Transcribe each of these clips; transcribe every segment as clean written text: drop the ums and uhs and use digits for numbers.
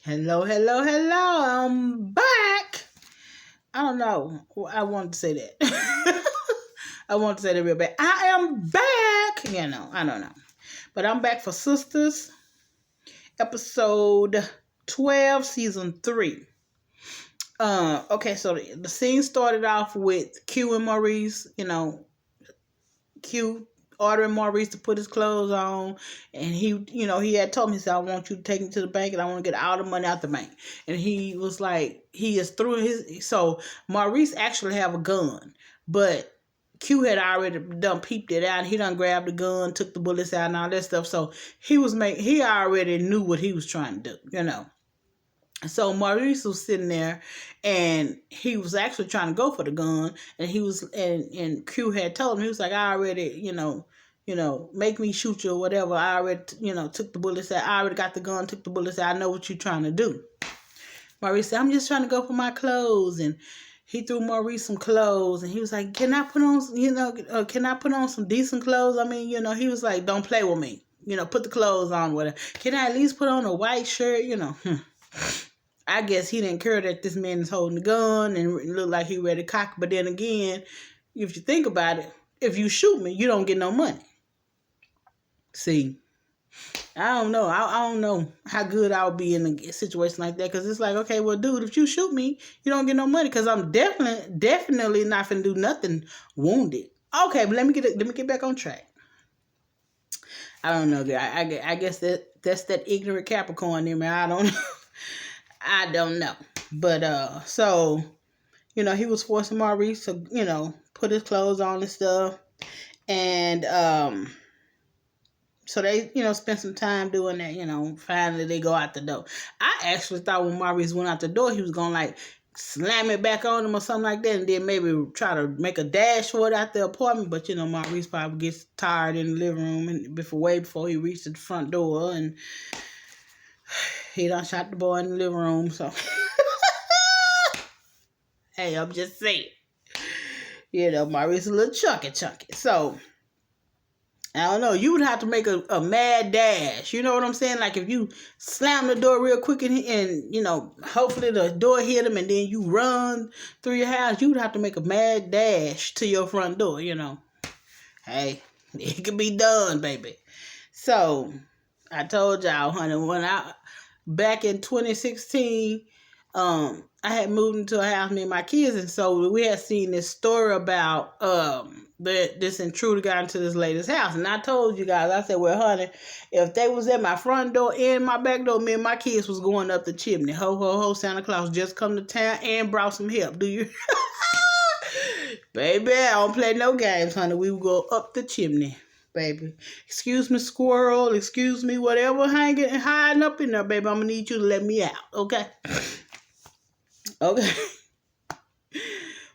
Hello, hello, hello. I'm back. I don't know. I wanted to say that. I want to say that real bad. I am back. I don't know. But I'm back for Sistahs, episode 12, season 3. Okay, so the scene started off with Q and Maurice, Q ordering Maurice to put his clothes on, and he had told me, he said, I want you to take me to the bank and I want to get all the money out the bank. And he was like, he is through so Maurice actually have a gun, but Q had already done peeped it out. He done grabbed the gun, took the bullets out and all that stuff. So he already knew what he was trying to do. So Maurice was sitting there, and he was actually trying to go for the gun, and Q had told him, he was like, I already, make me shoot you or whatever. I already, took the bullets out. I already got the gun, took the bullets out. I know what you're trying to do. Maurice said, I'm just trying to go for my clothes, and he threw Maurice some clothes, and he was like, can I put on some decent clothes? I mean, he was like, don't play with me. Put the clothes on with her. Can I at least put on a white shirt? I guess he didn't care that this man is holding a gun and looked like he ready to cock. But then again, if you think about it, if you shoot me, you don't get no money. See, I don't know. I don't know how good I'll be in a situation like that, because it's like, okay, well, dude, if you shoot me, you don't get no money, because I'm definitely not finna do nothing wounded. Okay, but let me get back on track. I don't know. I guess that's that ignorant Capricorn in me. I don't know. I don't know. But, so, he was forcing Maurice to, put his clothes on and stuff. And, so they, spent some time doing that, finally they go out the door. I actually thought when Maurice went out the door, he was going to, like, slam it back on him or something like that, and then maybe try to make a dash for it out the apartment. But, Maurice probably gets tired in the living room and way before he reached the front door, and he done shot the boy in the living room, so. Hey, I'm just saying. Maurice a little chunky. So, I don't know. You would have to make a mad dash. You know what I'm saying? Like if you slam the door real quick and hopefully the door hit him and then you run through your house, you would have to make a mad dash to your front door, Hey, it can be done, baby. So, I told y'all, honey, back in 2016, I had moved into a house, me and my kids, and so we had seen this story about this intruder got into this lady's house. And I told you guys, I said, well, honey, if they was at my front door and my back door, me and my kids was going up the chimney. Ho, ho, ho, Santa Claus just come to town and brought some help. Do you? Baby, I don't play no games, honey. We would go up the chimney. Baby, excuse me, squirrel, excuse me, whatever hiding up in there, baby, I'm gonna need you to let me out, okay? Okay.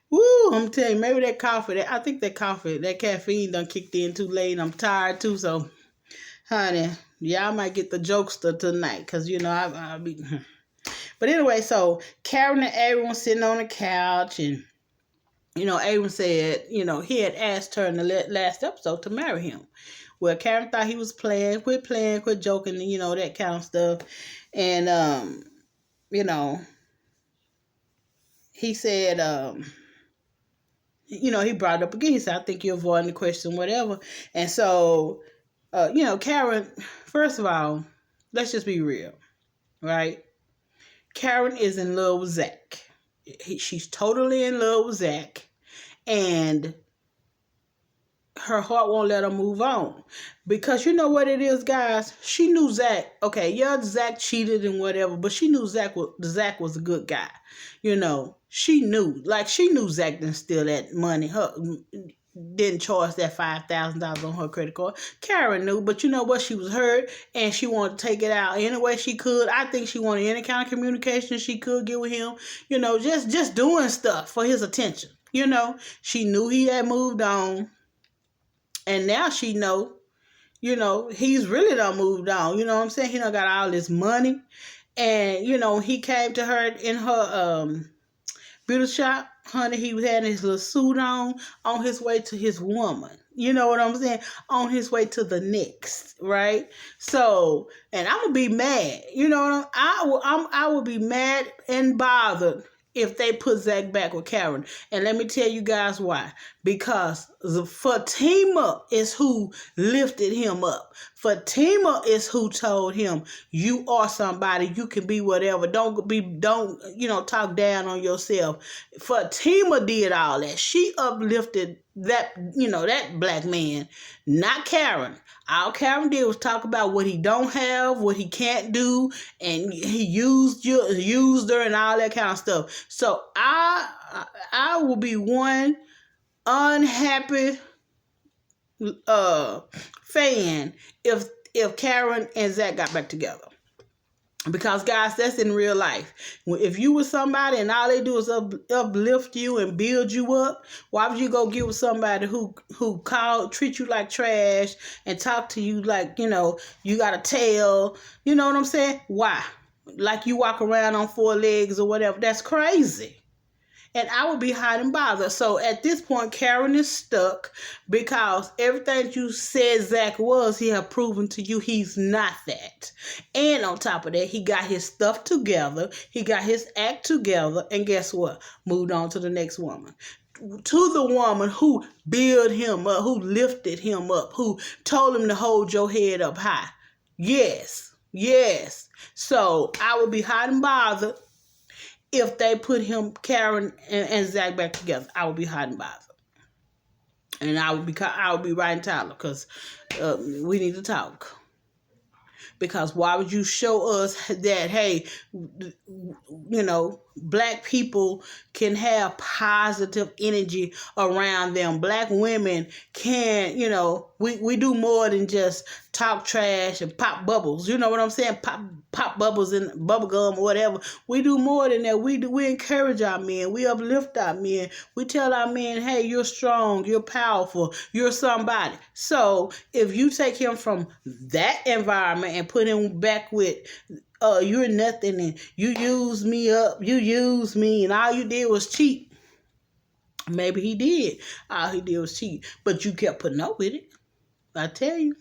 Woo, I'm telling you, maybe that caffeine done kicked in too late, and I'm tired too, so, honey, y'all might get the jokester tonight, because, I'll be, but anyway, so, Karen and everyone sitting on the couch, and, Aaron said, he had asked her in the last episode to marry him. Well, Karen thought he was quit joking, and, that kind of stuff. And, he said, he brought it up again. He said, I think you're avoiding the question, whatever. And so, Karen, first of all, let's just be real, right? Karen is in love with Zach. She's totally in love with Zach, and her heart won't let her move on, because you know what it is, guys. She knew Zach. Okay, yeah, Zach cheated and whatever, but she knew Zach was a good guy. She knew Zach didn't steal that money. Didn't charge that $5,000 on her credit card. Karen knew, but you know what? She was hurt, and she wanted to take it out any way she could. I think she wanted any kind of communication she could get with him. Just doing stuff for his attention. She knew he had moved on, and now she know, he's really done moved on. You know what I'm saying? He done got all this money, and he came to her in her beauty shop. Honey, he was having his little suit on his way to his woman. You know what I'm saying? On his way to the next, right? So, and I'm gonna be mad. You know what I will be mad and bothered if they put Zach back with Karen. And let me tell you guys why. Because Fatima is who lifted him up. Fatima is who told him, you are somebody, you can be whatever. Don't talk down on yourself. Fatima did all that. She uplifted that black man, not Karen. All Karen did was talk about what he don't have, what he can't do, and he used her and all that kind of stuff. So I will be one unhappy fan if Karen and Zach got back together. Because, guys, that's in real life. If you were somebody and all they do is uplift you and build you up, why would you go get with somebody who treat you like trash and talk to you like, you got a tail? You know what I'm saying? Why? Like you walk around on 4 legs or whatever. That's crazy. And I would be hot and bothered. So at this point, Karen is stuck because everything you said Zach was, he have proven to you he's not that. And on top of that, he got his stuff together. He got his act together. And guess what? Moved on to the next woman. To the woman who built him up, who lifted him up, who told him to hold your head up high. Yes. So I would be hot and bothered if they put Karen and Zach back together. I would be hot and bothered. And I would be writing Tyler because we need to talk. Because why would you show us that, hey, black people can have positive energy around them. Black women can, we do more than just talk trash and pop bubbles. You know what I'm saying? Pop bubbles and bubble gum or whatever. We do more than that. We encourage our men. We uplift our men. We tell our men, hey, you're strong, you're powerful, you're somebody. So if you take him from that environment and put him back with, you're nothing and you use me up, you use me and all you did was cheat. Maybe he did. All he did was cheat. But you kept putting up with it. I tell you.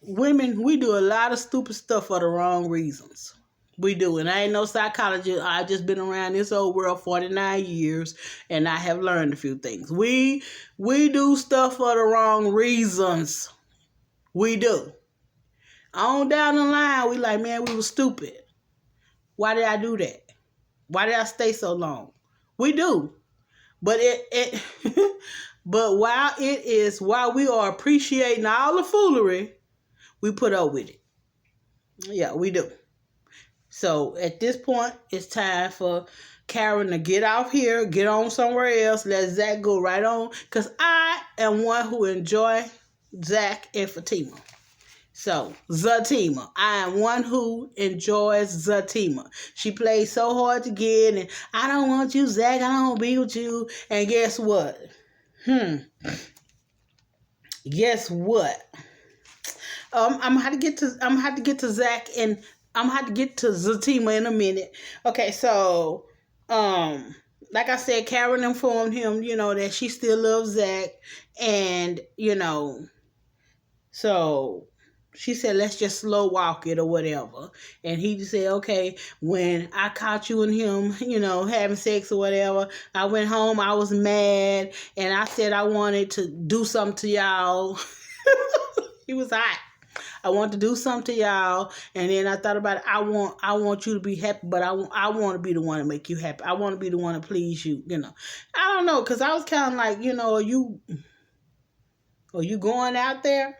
Women, we do a lot of stupid stuff for the wrong reasons. We do. And I ain't no psychologist. I've just been around this old world 49 years and I have learned a few things. We do stuff for the wrong reasons. We do. On down the line, we like, man, we were stupid. Why did I do that? Why did I stay so long? We do. But but while we are appreciating all the foolery, we put up with it. Yeah, we do. So at this point, it's time for Karen to get off here, get on somewhere else, let Zach go right on. Because I am one who enjoy Zach and Fatima. So, Zatima. I am one who enjoys Zatima. She plays so hard to get, and I don't want you, Zach. I don't want to be with you. And guess what? Guess what? I'm gonna have to get to Zach, and I'm gonna have to get to Zatima in a minute. Okay, so like I said, Karen informed him, that she still loves Zach, and so she said, let's just slow walk it or whatever. And he said, okay, when I caught you and him, having sex or whatever, I went home, I was mad, and I said I wanted to do something to y'all. He was hot. I want to do something to y'all, and then I thought about it. I want you to be happy, but I want to be the one to make you happy. I want to be the one to please you. I don't know, because I was kind of like, are you going out there?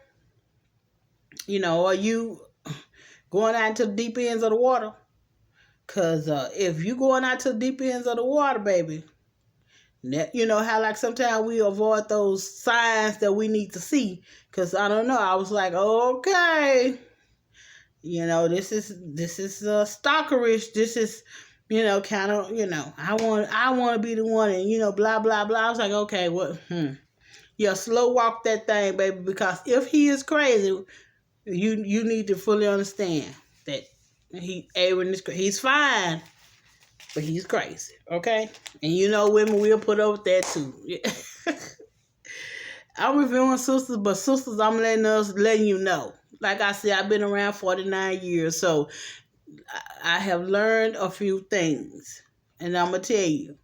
Are you going out into the deep ends of the water? Because if you going out to the deep ends of the water, baby, how like sometimes we avoid those signs that we need to see. Because I don't know, I was like, okay, this is stalkerish. This is, kind of, I want to be the one, and blah blah blah. I was like, okay, what? Yeah, slow walk that thing, baby. Because if he is crazy, you need to fully understand that he's fine, but he's crazy, okay? And women will put up with that too. I'm reviewing Sisters, but Sisters, I'm letting you know. Like I said, I've been around 49 years, so I have learned a few things. And I'm going to tell you,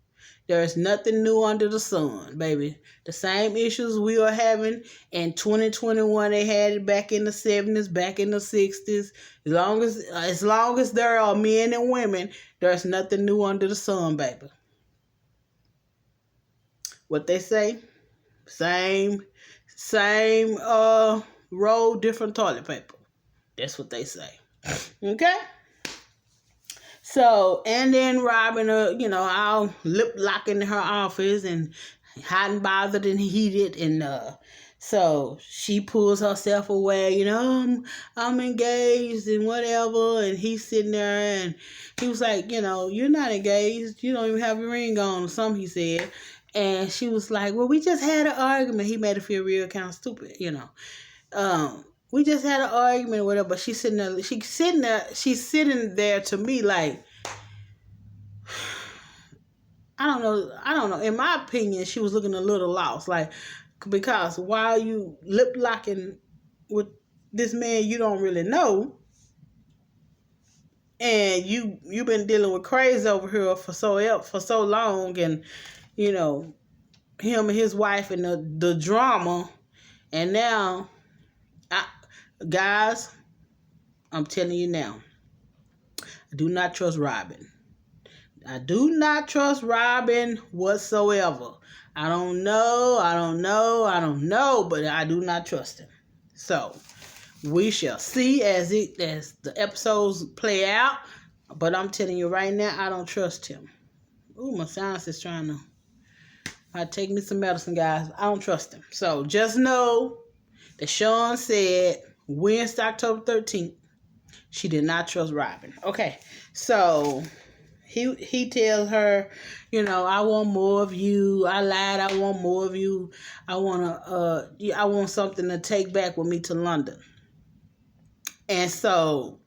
there is nothing new under the sun, baby. The same issues we are having in 2021, they had it back in the 70s, back in the 60s. As long as there are men and women, there's nothing new under the sun, baby. What they say? Same roll, different toilet paper. That's what they say. Okay? So, and then Robin, all lip locking in her office and hot and bothered and heated, and so she pulls herself away. I'm engaged and whatever, and he's sitting there, and he was like, you're not engaged. You don't even have your ring on, or something. He said, and she was like, well, we just had an argument. He made her feel real kind of stupid, we just had an argument or whatever, but she's sitting there to me like, I don't know. In my opinion, she was looking a little lost. Like, because while you lip locking with this man you don't really know, and you've been dealing with crazy over here for so long, and him and his wife and the drama, and now, guys, I'm telling you now, I do not trust Robin. I do not trust Robin whatsoever. I don't know, but I do not trust him. So, we shall see as the episodes play out. But I'm telling you right now, I don't trust him. Ooh, my sinus is trying to take me some medicine, guys. I don't trust him. So, just know that Sean said Wednesday, October 13th, she did not trust Robin. Okay, so he tells her, I want more of you. I lied. I want more of you. I want something to take back with me to London. And so,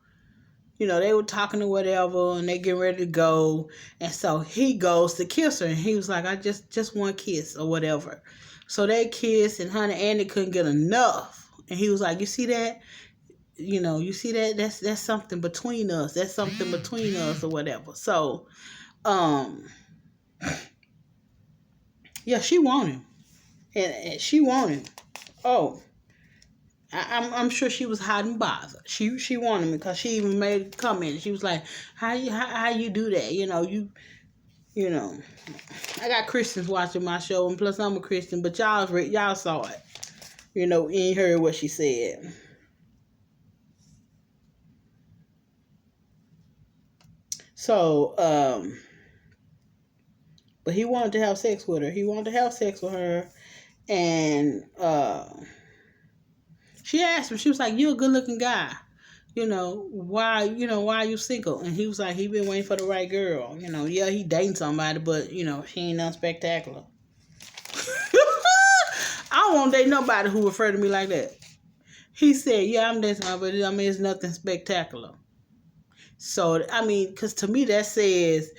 they were talking or whatever, and they getting ready to go. And so he goes to kiss her, and he was like, I just want a kiss or whatever. So they kissed, and honey, Andy couldn't get enough. And he was like, you see that? You see that? That's something between us. That's something between us or whatever. So, yeah, she want him. And she want him. Oh, I'm sure she was hot and bothered. She wanted him because she even made a comment. She was like, how you do that? I got Christians watching my show, and plus I'm a Christian, but y'all saw it. You ain't heard what she said. So, but he wanted to have sex with her. And she asked him, she was like, you're a good looking guy. Why are you single? And he was like, he been waiting for the right girl. Yeah, he dating somebody, but, she ain't nothing spectacular. I don't want to date nobody who refer to me like that. He said, yeah, I'm dating somebody, but it's nothing spectacular. So, because to me that says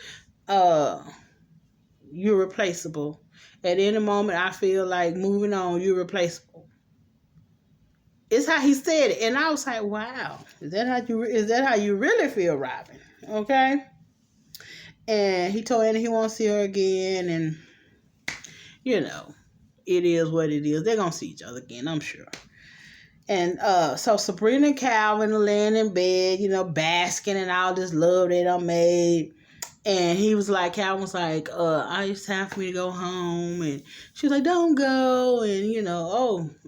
you're replaceable. At any moment I feel like moving on, you're replaceable. It's how he said it. And I was like, wow, is that how you really feel, Robin? Okay? And he told Annie he won't see her again, and it is what it is. They're gonna see each other again, I'm sure. And so Sabrina and Calvin are laying in bed, basking in all this love they done made. And he was like, Calvin was like, it's time for me to go home. And she was like, don't go. And,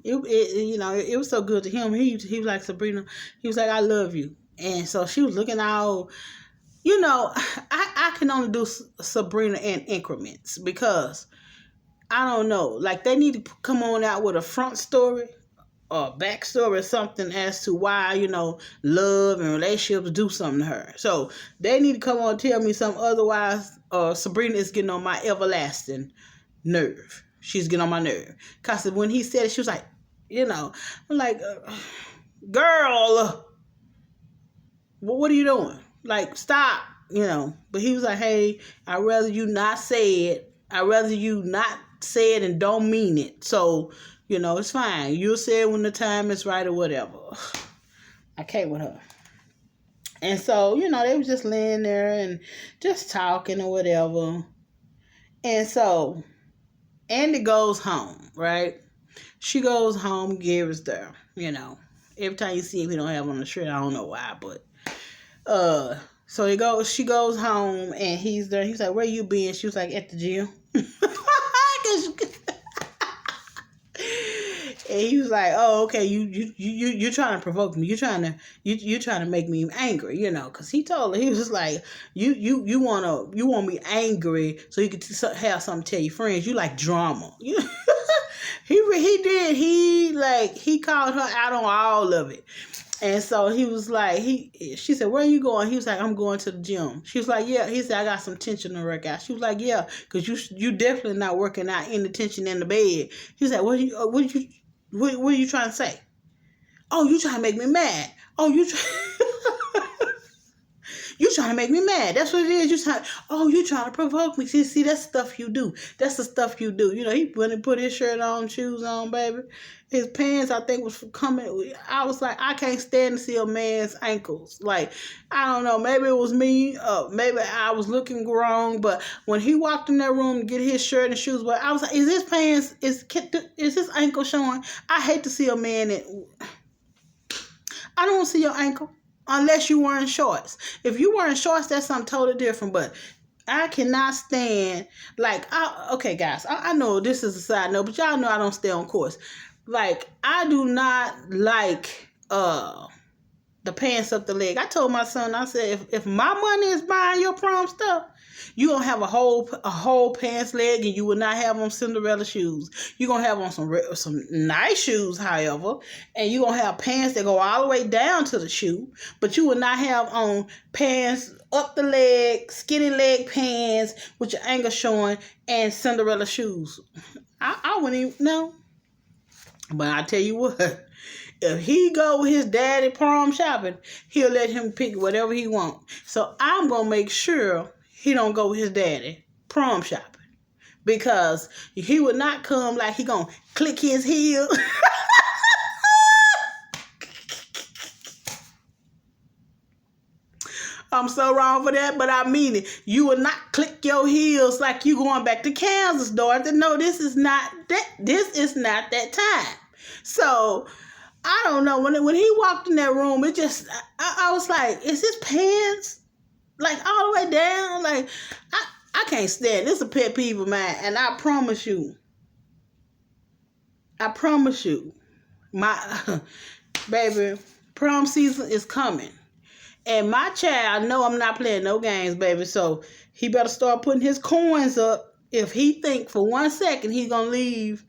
it was so good to him. He was like, Sabrina, he was like, I love you. And so she was looking all, I can only do Sabrina in increments because, I don't know, like they need to come on out with a front story or backstory or something as to why, love and relationships do something to her. So they need to come on and tell me something. Otherwise, Sabrina is getting on my everlasting nerve. She's getting on my nerve. Because when he said it, she was like, I'm like, girl, what are you doing? Like, stop, But he was like, hey, I'd rather you not say it. I'd rather you not say it and don't mean it. So, It's fine. You'll say it when the time is right or whatever. I can't with her. And so, they was just laying there and just talking or whatever. And so, Andy goes home, right? She goes home, Gary's there, Every time you see him, he don't have on the shirt. I don't know why, but so she goes home and he's there. He's like, "Where you been?" She was like, "At the gym." And he was like, "Oh, okay. You trying to provoke me? You trying to make me angry? Because he told her, he was just like, you want me angry so you could have something to tell your friends. You like drama. He did. He called her out on all of it. And so he was like, she said, "Where are you going?" He was like, "I'm going to the gym." She was like, "Yeah." He said, "I got some tension to work out." She was like, "Yeah, because you definitely not working out any tension in the bed." He was like, What are you trying to say?" "Oh, you trying to make me mad. Oh, you trying to make me mad. That's what it is. You trying to provoke me. See, that's stuff you do. That's the stuff you do." He went and put his shirt on, shoes on, baby. His pants, I think, was coming. I was like, I can't stand to see a man's ankles. Like, I don't know. Maybe it was me. Maybe I was looking wrong. But when he walked in that room to get his shirt and shoes, but I was like, is his pants, is his ankle showing? I hate to see a man that... I don't want to see your ankle. Unless you wearing shorts. If you wearing shorts, that's something totally different. But I cannot stand, okay, guys, I know this is a side note, but y'all know I don't stay on course. I do not like the pants up the leg. I told my son, I said, if my money is buying your prom stuff, you gonna have a whole pants leg, and you will not have on Cinderella shoes. You gonna have on some nice shoes, however, and you gonna have pants that go all the way down to the shoe, but you will not have on pants up the leg, skinny leg pants with your ankle showing, and Cinderella shoes. I wouldn't even know. But I tell you what, if he go with his daddy prom shopping, he'll let him pick whatever he want. So I'm going to make sure he don't go with his daddy prom shopping. Because he would not come like he going to click his heel. I'm so wrong for that, but I mean it. You will not click your heels like you going back to Kansas, Dorothy. No, this is not that time. So I don't know. When he walked in that room, it just I was like, is his pants all the way down? I can't stand it. This is a pet peeve of mine, and I promise you, my baby, prom season is coming. And my child know I'm not playing no games, baby. So he better start putting his coins up if he think for 1 second he's going to leave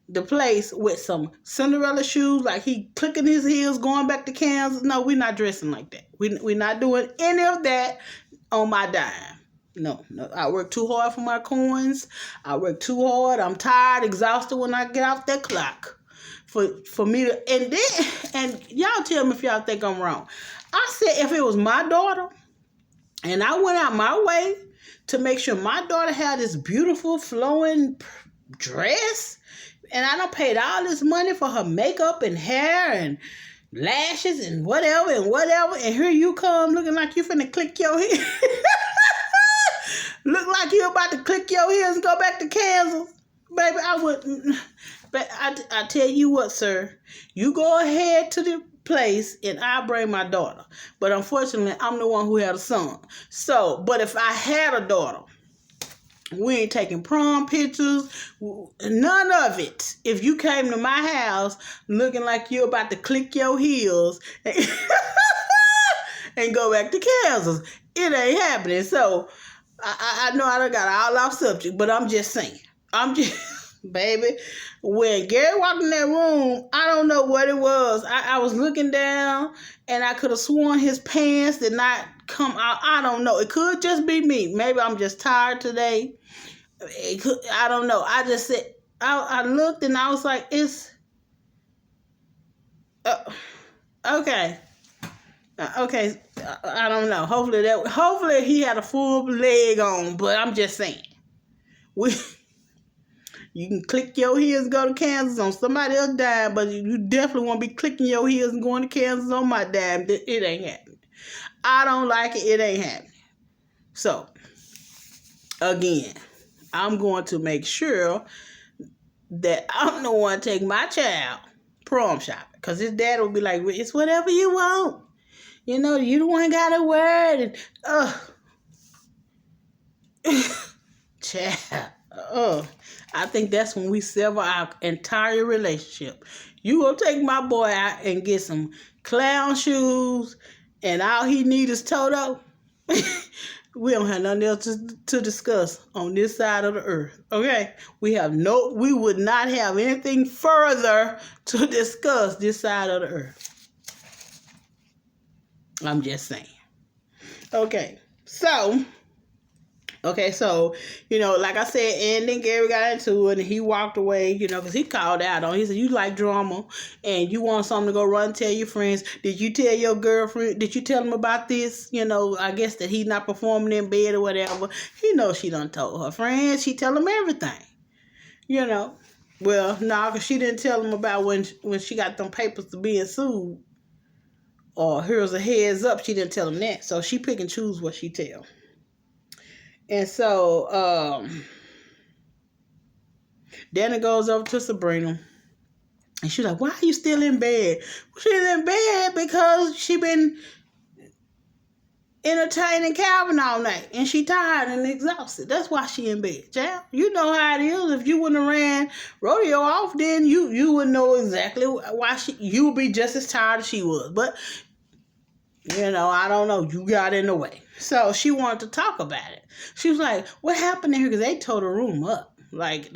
the place with some Cinderella shoes, like he clicking his heels, going back to Kansas. No, we're not dressing like that. We're not doing any of that on my dime. No. I work too hard for my coins. I work too hard. I'm tired, exhausted when I get off that clock. For me to, and y'all tell me if y'all think I'm wrong. I said if it was my daughter, and I went out my way to make sure my daughter had this beautiful flowing dress, and I done paid all this money for her makeup and hair and lashes and whatever, and here you come looking like you finna click your heels. Look like you about to click your heels and go back to Kansas. Baby, I wouldn't. But I tell you what, sir, you go ahead to the place and I'll bring my daughter. But unfortunately, I'm the one who had a son. So, but if I had a daughter, we ain't taking prom pictures, none of it. If you came to my house looking like you're about to click your heels and go back to Kansas, it ain't happening. So, I know I done got all off subject, but I'm just saying. Baby, when Gary walked in that room, I don't know what it was. I was looking down, and I could have sworn his pants did not come out. I don't know. It could just be me. Maybe I'm just tired today. I don't know. I just said, I looked, and I was like, it's... okay. Okay, I don't know. Hopefully he had a full leg on, but I'm just saying. You can click your heels and go to Kansas on somebody else's dime, but you definitely won't be clicking your heels and going to Kansas on my dime. It ain't happening. I don't like it. It ain't happening. So, again, I'm going to make sure that I'm the one take my child prom shopping. Because his dad will be like, it's whatever you want. You know, you the one got a word. And, child. I think that's when we sever our entire relationship. You gonna take my boy out and get some clown shoes and all he need is Toto? We don't have nothing else to discuss on this side of the earth. Okay? We would not have anything further to discuss this side of the earth. I'm just saying. Okay, so, you know, like I said, Andy and Gary got into it, and he walked away, you know, because he called out on. He said, you like drama, and you want something to go run and tell your friends. Did you tell your girlfriend? Did you tell him about this? You know, I guess that he's not performing in bed or whatever. He knows she done told her friends. She tell him everything, you know. Well, no, because she didn't tell him about when she got them papers to being sued. Or here's a heads up. She didn't tell him that. So she pick and choose what she tell. And so, Danny goes over to Sabrina. And she's like, why are you still in bed? She's in bed because she been entertaining Calvin all night. And she tired and exhausted. That's why she in bed, child. You know how it is. If you wouldn't have ran rodeo off, then you would know exactly why you would be just as tired as she was. But, you know, I don't know. You got in the way. So she wanted to talk about it. She was like, what happened here? Because they tore the room up. Like,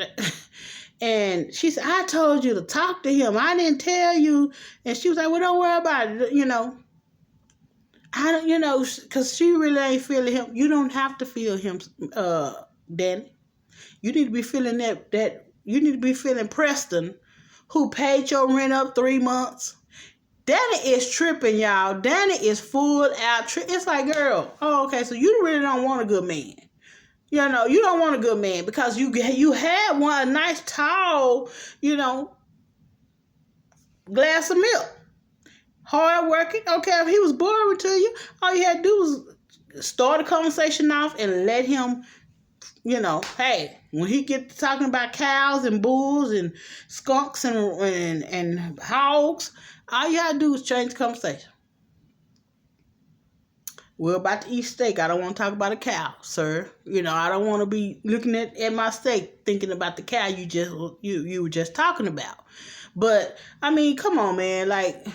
and she said, I told you to talk to him. I didn't tell you. And she was like, well, don't worry about it. You know, because she really ain't feeling him. You don't have to feel him, Danny. You need to be feeling that you need to be feeling Preston, who paid your rent up 3 months. Danny is tripping, y'all. Danny is full out. It's like, girl, okay, so you really don't want a good man. You know, you don't want a good man because you had one, a nice, tall, you know, glass of milk. Hard working. Okay, if he was boring to you, all you had to do was start a conversation off and let him, you know, hey, when he get to talking about cows and bulls and skunks and hogs, all you gotta do is change the conversation. We're about to eat steak. I don't want to talk about a cow, sir. You know, I don't want to be looking at my steak thinking about the cow you were just talking about. But, I mean, come on, man. Like,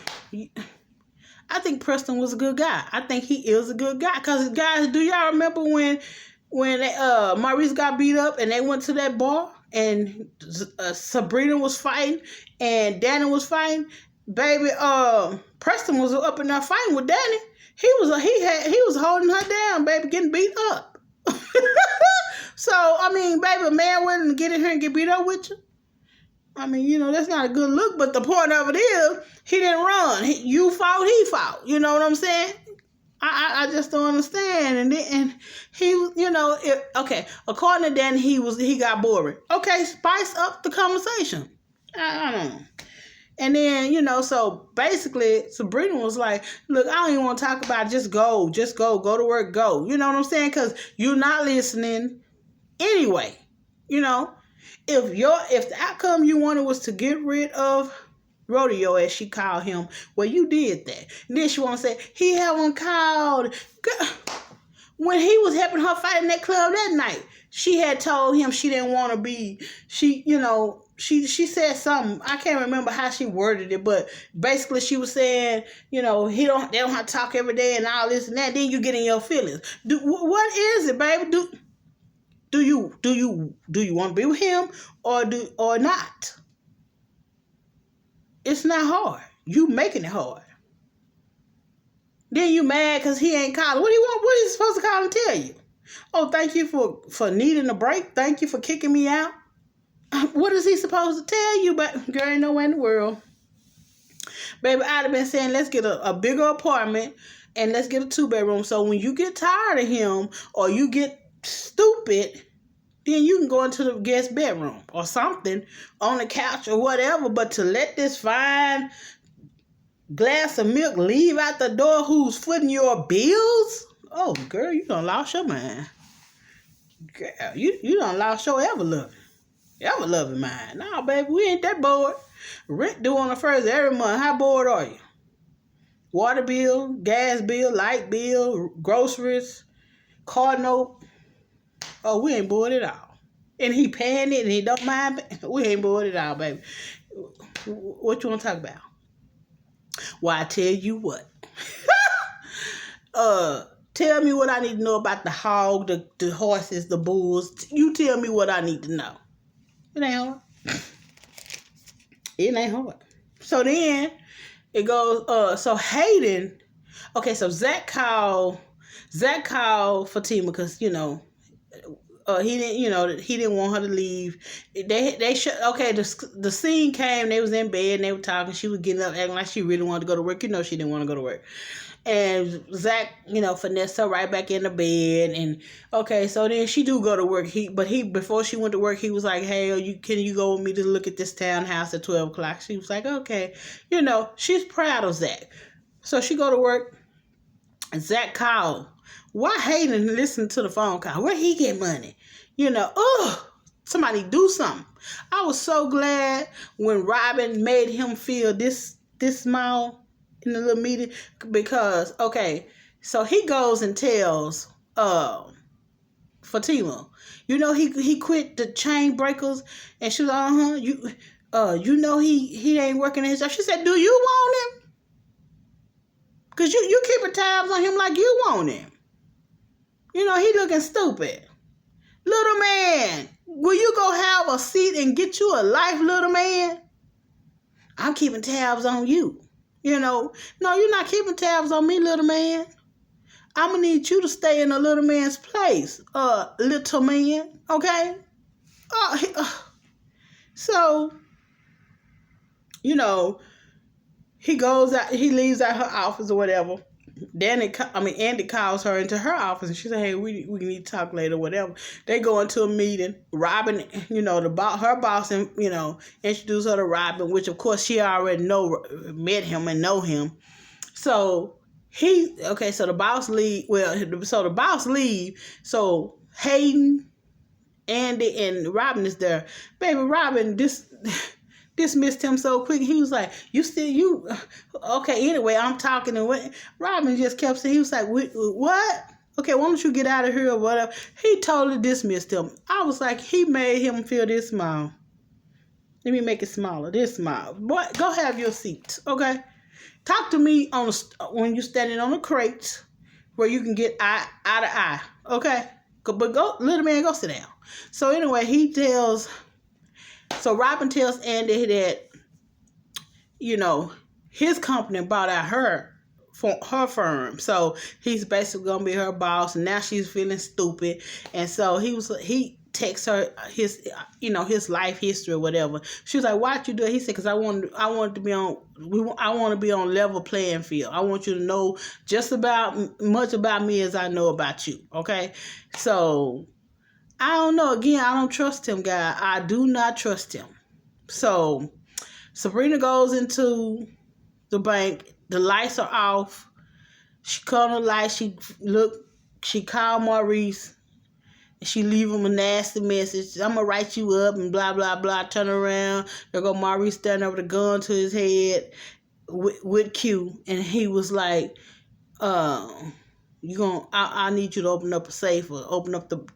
I think Preston was a good guy. I think he is a good guy. Because, guys, do y'all remember when Maurice got beat up and they went to that bar and Sabrina was fighting and Danny was fighting? Baby, Preston was up in there fighting with Danny. He was holding her down, baby, getting beat up. So, I mean, baby, a man wouldn't get in here and get beat up with you. I mean, you know, that's not a good look. But the point of it is, he didn't run. You fought, he fought. You know what I'm saying? I just don't understand. And he, you know, okay. According to Danny, he got boring. Okay, spice up the conversation. I don't know. And then, you know, so basically Sabrina was like, look, I don't even want to talk about it. Just go to work, go. You know what I'm saying? Because you're not listening anyway. You know, if the outcome you wanted was to get rid of Rodeo, as she called him, well, you did that. And then she want to say, he haven't called. When he was helping her fight in that club that night, she had told him she didn't want to be, you know, she said something. I can't remember how she worded it, but basically she was saying, you know, they don't have to talk every day and all this and that. Then you get in your feelings. What is it, baby? Do you want to be with him or not? It's not hard. You making it hard. Then you mad because he ain't calling. What do you want? What are you supposed to call and tell you? Oh, thank you for needing a break. Thank you for kicking me out. What is he supposed to tell you? But girl, ain't nowhere in the world. Baby, I'd have been saying, let's get a bigger apartment and let's get a 2-bedroom. So when you get tired of him or you get stupid, then you can go into the guest bedroom or something on the couch or whatever. But to let this fine glass of milk leave out the door who's footing your bills? Oh, girl, you done lost your mind. Girl, you done lost your ever-loving mind. Nah, baby, we ain't that bored. Rent due on the first of every month. How bored are you? Water bill, gas bill, light bill, groceries, car note. Oh, we ain't bored at all. And he paying it and he don't mind. We ain't bored at all, baby. What you want to talk about? Well, I tell you what. Tell me what I need to know about the hog, the horses, the bulls. You tell me what I need to know. It ain't hard. It ain't hard. So then it goes, so Hayden, okay, so Zach called Fatima because, he didn't want her to leave. The scene came, they was in bed and they were talking. She was getting up acting like she really wanted to go to work. She didn't want to go to work. And Zach, finessed her right back in the bed. And okay, so then she do go to work. Before she went to work, he was like, "Hey, can you go with me to look at this townhouse at 12 o'clock?" She was like, "Okay." She's proud of Zach. So she go to work. And Zach called. Why Hayden listen to the phone call? Where he get money? Somebody do something. I was so glad when Robin made him feel this small in the little meeting, because so he goes and tells Fatima, he quit the chain breakers, and she was he ain't working at his job. She said, do you want him? Because you keeping tabs on him like you want him. He looking stupid. Little man, will you go have a seat and get you a life, little man? I'm keeping tabs on you. No, you're not keeping tabs on me, little man. I'm going to need you to stay in a little man's place, little man, okay? So, he goes out, he leaves out her office or whatever. Andy calls her into her office and she said, "Hey, we need to talk later," whatever. They go into a meeting. Robin, her boss, and introduce her to Robin, which of course she already met him and know him. So so the boss leave. So the boss leave. So Hayden, Andy, and Robin is there. Baby, Robin dismissed him so quick. He was like, okay, anyway, I'm talking, and what Robin just kept saying, he was like, what? Okay, why don't you get out of here or whatever? He totally dismissed him. I was like, he made him feel this small. Let me make it smaller, this small. Boy, go have your seat, okay? Talk to me when you're standing on the crates where you can get eye to eye, okay? But go, little man, go sit down. So anyway, Robin tells Andy that, his company bought out her firm. So he's basically going to be her boss. And now she's feeling stupid. And so he texts her his life history or whatever. She was like, "Why'd you do it?" He said, "Because I want to be on level playing field. I want you to know just much about me as I know about you." Okay. So I don't know. Again, I don't trust him, guy. I do not trust him. So Sabrina goes into the bank. The lights are off. She called the lights. She called Maurice. She leave him a nasty message. "I'm going to write you up," and blah, blah, blah. Turn around. There go Maurice standing over the gun to his head with Q. And he was like, I need you to open up a safe or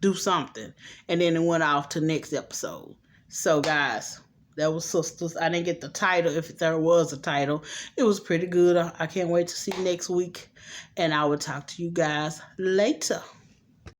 do something. And then it went off to next episode. So guys, that was Sistahs. I didn't get the title, if there was a title. It was pretty good. I can't wait to see next week. And I will talk to you guys later.